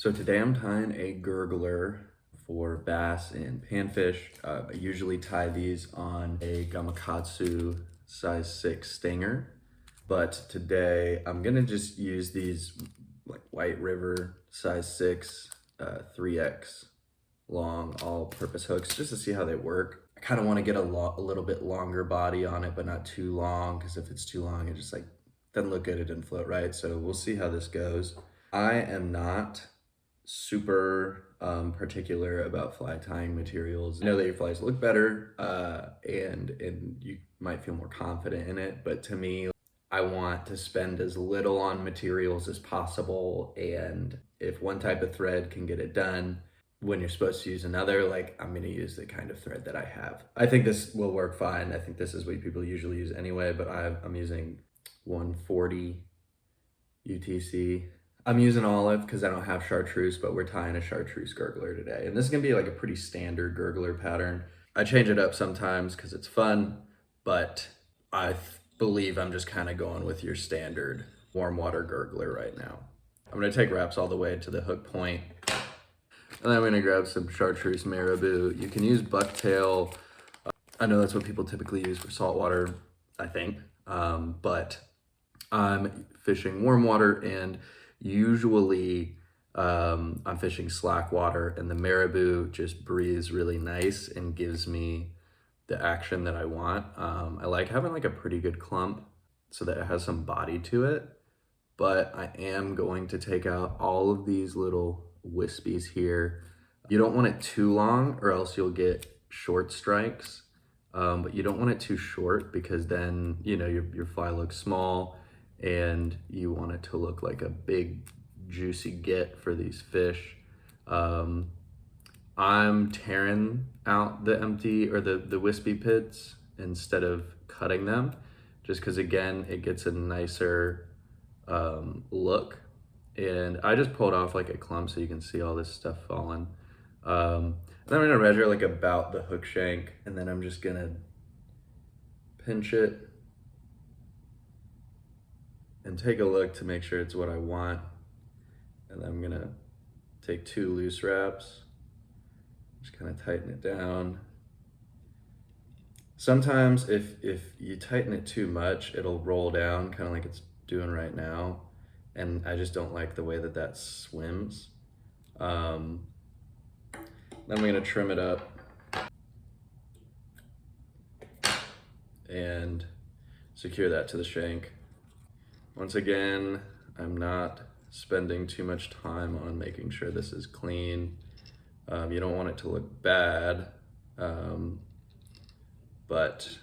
So today I'm tying a gurgler for bass and panfish. I usually tie these on a gamakatsu size 6 stinger, but today I'm gonna just use these like White River size 6 3X long all-purpose hooks just to see how they work. I kind of want to get a little bit longer body on it, but not too long, because if it's too long, it just like doesn't look good, it didn't float right. So we'll see how this goes. I am not super particular about fly tying materials. I know that your flies look better and you might feel more confident in it, but to me, I want to spend as little on materials as possible, and if one type of thread can get it done when you're supposed to use another, like, I'm gonna use the kind of thread that I have. I think this will work fine. I think this is what people usually use anyway, but I'm using 140 UTC. I'm using olive because I don't have chartreuse, but we're tying a chartreuse gurgler today. And this is gonna be like a pretty standard gurgler pattern. I change it up sometimes because it's fun, but I believe I'm just kind of going with your standard warm water gurgler right now. I'm gonna take wraps all the way to the hook point, and then I'm gonna grab some chartreuse marabou. You can use bucktail. I know that's what people typically use for saltwater, I think, but I'm fishing warm water, and usually I'm fishing slack water, and the marabou just breathes really nice and gives me the action that I want. I like having like a pretty good clump so that it has some body to it, but I am going to take out all of these little wispies here. You don't want it too long or else you'll get short strikes, but you don't want it too short because then, you know, your fly looks small, and you want it to look like a big juicy get for these fish. I'm tearing out the empty or the wispy pits instead of cutting them, just because again it gets a nicer look. And I just pulled off like a clump so you can see all this stuff falling. And then I'm gonna measure like about the hook shank, and then I'm just gonna pinch it and take a look to make sure it's what I want. And then I'm gonna take 2 loose wraps, just kind of tighten it down. Sometimes if you tighten it too much, it'll roll down kind of like it's doing right now. And I just don't like the way that that swims. Then I'm gonna trim it up and secure that to the shank. Once again, I'm not spending too much time on making sure this is clean. You don't want it to look bad, but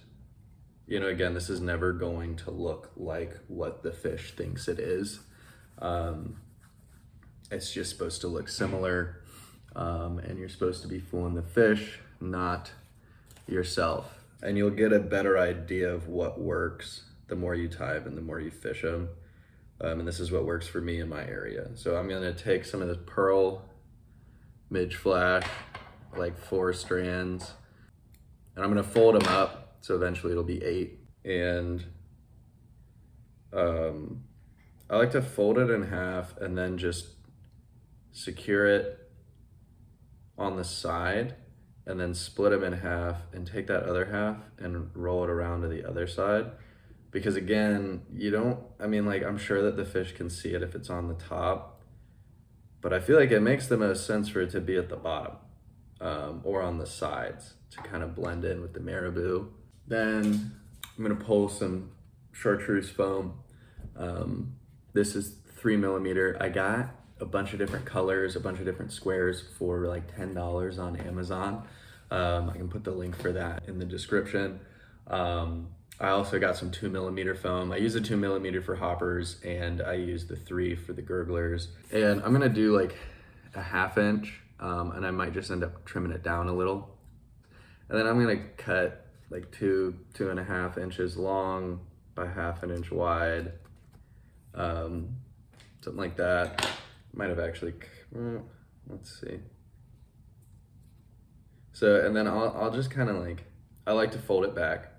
you know, again, this is never going to look like what the fish thinks it is. It's just supposed to look similar, and you're supposed to be fooling the fish, not yourself. And you'll get a better idea of what works the more you tie them and the more you fish them. And this is what works for me in my area. So I'm gonna take some of this pearl midge flash, like 4 strands, and I'm gonna fold them up, so eventually it'll be 8. And I like to fold it in half and then just secure it on the side, and then split them in half and take that other half and roll it around to the other side. Because again, I'm sure that the fish can see it if it's on the top, but I feel like it makes the most sense for it to be at the bottom, or on the sides to kind of blend in with the marabou. Then I'm gonna pull some chartreuse foam. This is 3mm. I got a bunch of different colors, a bunch of different squares for like $10 on Amazon. I can put the link for that in the description. I also got some 2mm foam. I use the 2mm for hoppers, and I use the 3 for the gurglers. And I'm gonna do like a 1/2 inch, and I might just end up trimming it down a little. And then I'm gonna cut like 2.5 inches long by 1/2 inch wide, something like that. Might have actually, let's see. So, and then I'll just kind of like, I like to fold it back.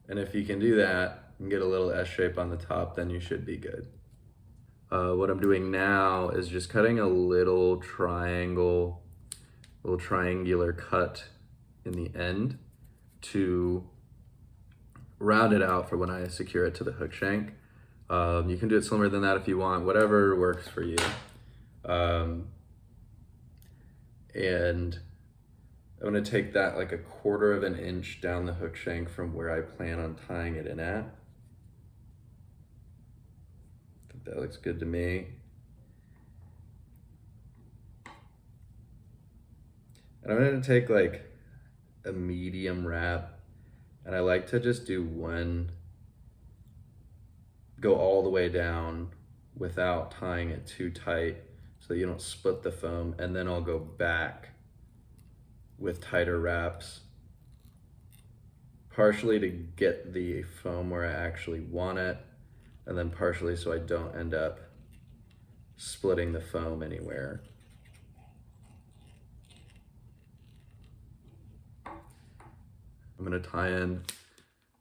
And if you can do that and get a little S shape on the top, then you should be good. What I'm doing now is just cutting a little triangular cut in the end to round it out for when I secure it to the hook shank. You can do it slimmer than that if you want, whatever works for you. And I'm gonna take that like 1/4 of an inch down the hook shank from where I plan on tying it in at. I think that looks good to me. And I'm gonna take like a medium wrap, and I like to just do go all the way down without tying it too tight so you don't split the foam, and then I'll go back with tighter wraps, partially to get the foam where I actually want it, and then partially so I don't end up splitting the foam anywhere. I'm gonna tie in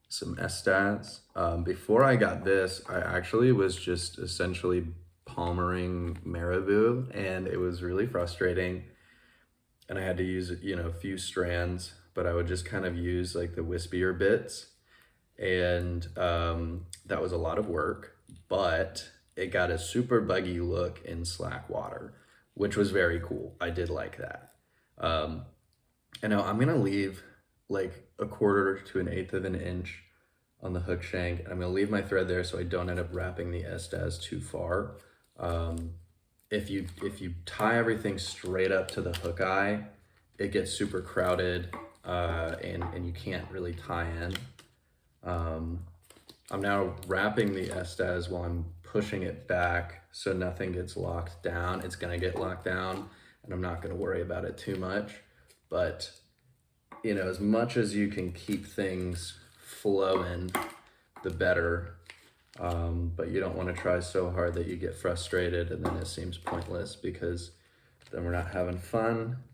some Estas. Before I got this, I actually was just essentially palmering marabou, and it was really frustrating. And I had to use, a few strands, but I would just kind of use like the wispier bits. And that was a lot of work, but it got a super buggy look in slack water, which was very cool. I did like that. And now I'm gonna leave like 1/4 to 1/8 of an inch on the hook shank. I'm gonna leave my thread there so I don't end up wrapping the Estas too far. If you tie everything straight up to the hook eye, it gets super crowded and you can't really tie in. I'm now wrapping the Estas while I'm pushing it back so nothing gets locked down. It's gonna get locked down and I'm not gonna worry about it too much. But as much as you can keep things flowing, the better. But you don't want to try so hard that you get frustrated and then it seems pointless, because then we're not having fun.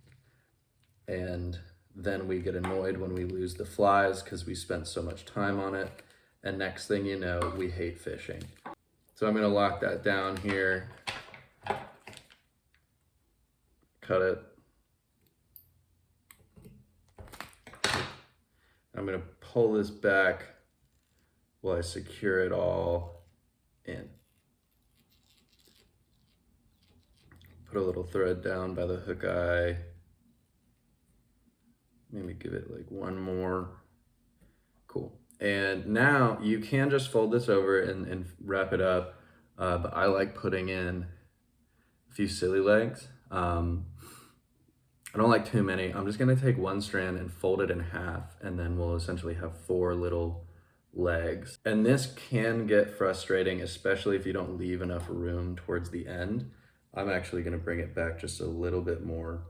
And then we get annoyed when we lose the flies because we spent so much time on it. And next thing you know, we hate fishing. So I'm going to lock that down here. Cut it. I'm going to pull this back while I secure it all in. Put a little thread down by the hook eye. Maybe give it like one more. Cool. And now you can just fold this over and wrap it up, but I like putting in a few silly legs. I don't like too many. I'm just gonna take one strand and fold it in half, and then we'll essentially have 4 little legs. And this can get frustrating, especially if you don't leave enough room towards the end. I'm actually gonna bring it back just a little bit more.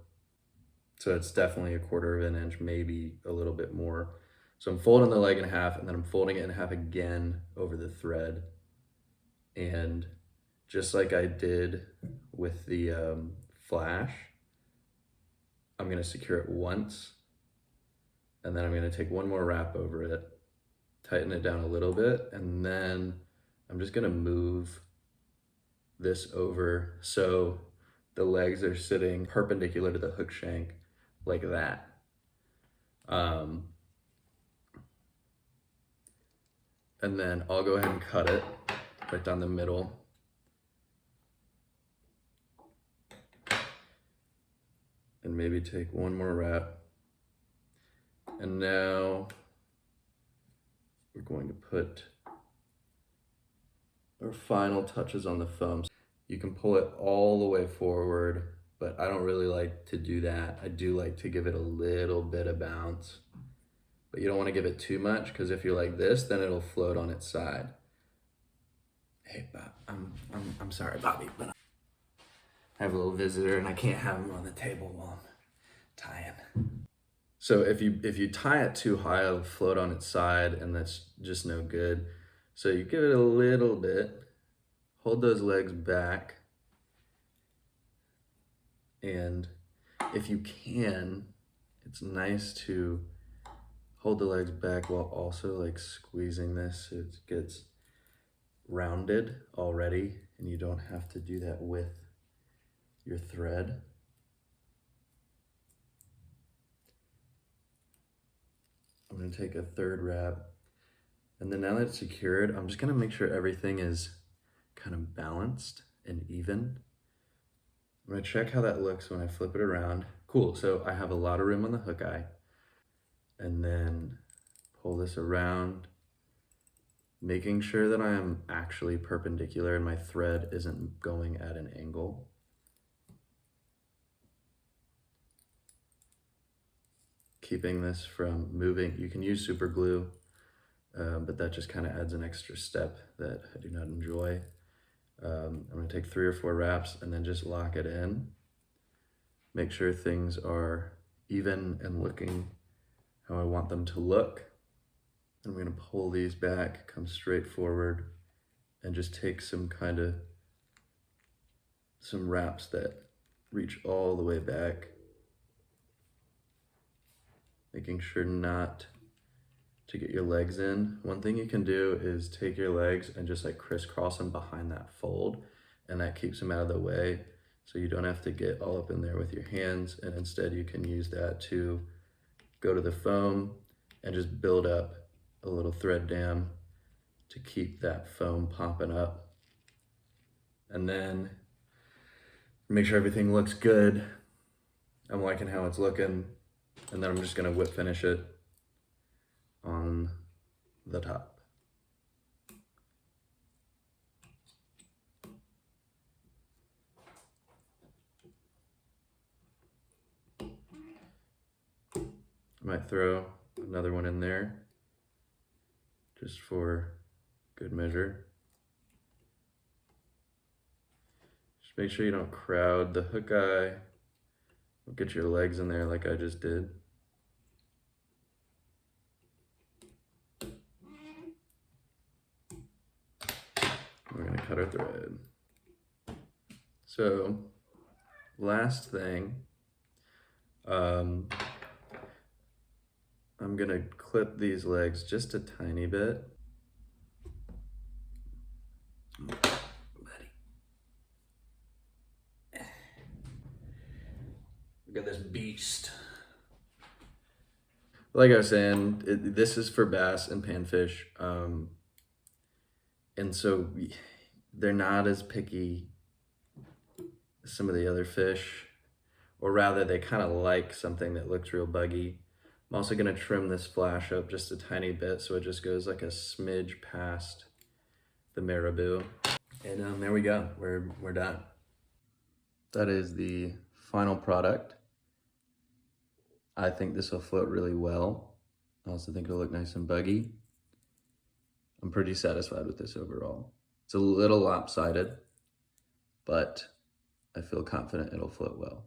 So it's definitely 1/4 of an inch, maybe a little bit more. So I'm folding the leg in half, and then I'm folding it in half again over the thread. And just like I did with the flash, I'm gonna secure it once, and then I'm gonna take one more wrap over it, tighten it down a little bit, and then I'm just gonna move this over so the legs are sitting perpendicular to the hook shank like that. And then I'll go ahead and cut it right down the middle. And maybe take one more wrap. And now we're going to put our final touches on the foam. You can pull it all the way forward, but I don't really like to do that. I do like to give it a little bit of bounce, but you don't want to give it too much, because if you're like this, then it'll float on its side. Hey, Bob, I'm sorry, Bobby, but I have a little visitor and I can't have him on the table while I'm tying. So if you tie it too high, it'll float on its side, and that's just no good. So you give it a little bit, hold those legs back, and if you can, it's nice to hold the legs back while also like squeezing this so it gets rounded already, and you don't have to do that with your thread. I'm gonna take a third wrap, and then now that it's secured, I'm just gonna make sure everything is kind of balanced and even. I'm gonna check how that looks when I flip it around. Cool, so I have a lot of room on the hook eye, and then pull this around, making sure that I am actually perpendicular and my thread isn't going at an angle. Keeping this from moving. You can use super glue, but that just kind of adds an extra step that I do not enjoy. I'm gonna take 3 or 4 wraps and then just lock it in. Make sure things are even and looking how I want them to look. I'm gonna pull these back, come straight forward, and just take some wraps that reach all the way back. Making sure not to get your legs in. One thing you can do is take your legs and just like crisscross them behind that fold, and that keeps them out of the way. So you don't have to get all up in there with your hands, and instead you can use that to go to the foam and just build up a little thread dam to keep that foam popping up. And then make sure everything looks good. I'm liking how it's looking. And then I'm just gonna whip finish it on the top. I might throw another one in there just for good measure. Just make sure you don't crowd the hook eye. Get your legs in there like I just did. We're gonna cut our thread. So, last thing, I'm gonna clip these legs just a tiny bit. Look at this beast. Like I was saying, this is for bass and panfish. And so they're not as picky as some of the other fish, or rather they kind of like something that looks real buggy. I'm also gonna trim this flash up just a tiny bit so it just goes like a smidge past the marabou. And there we go, we're done. That is the final product. I think this will float really well. I also think it'll look nice and buggy. I'm pretty satisfied with this overall. It's a little lopsided, but I feel confident it'll float well.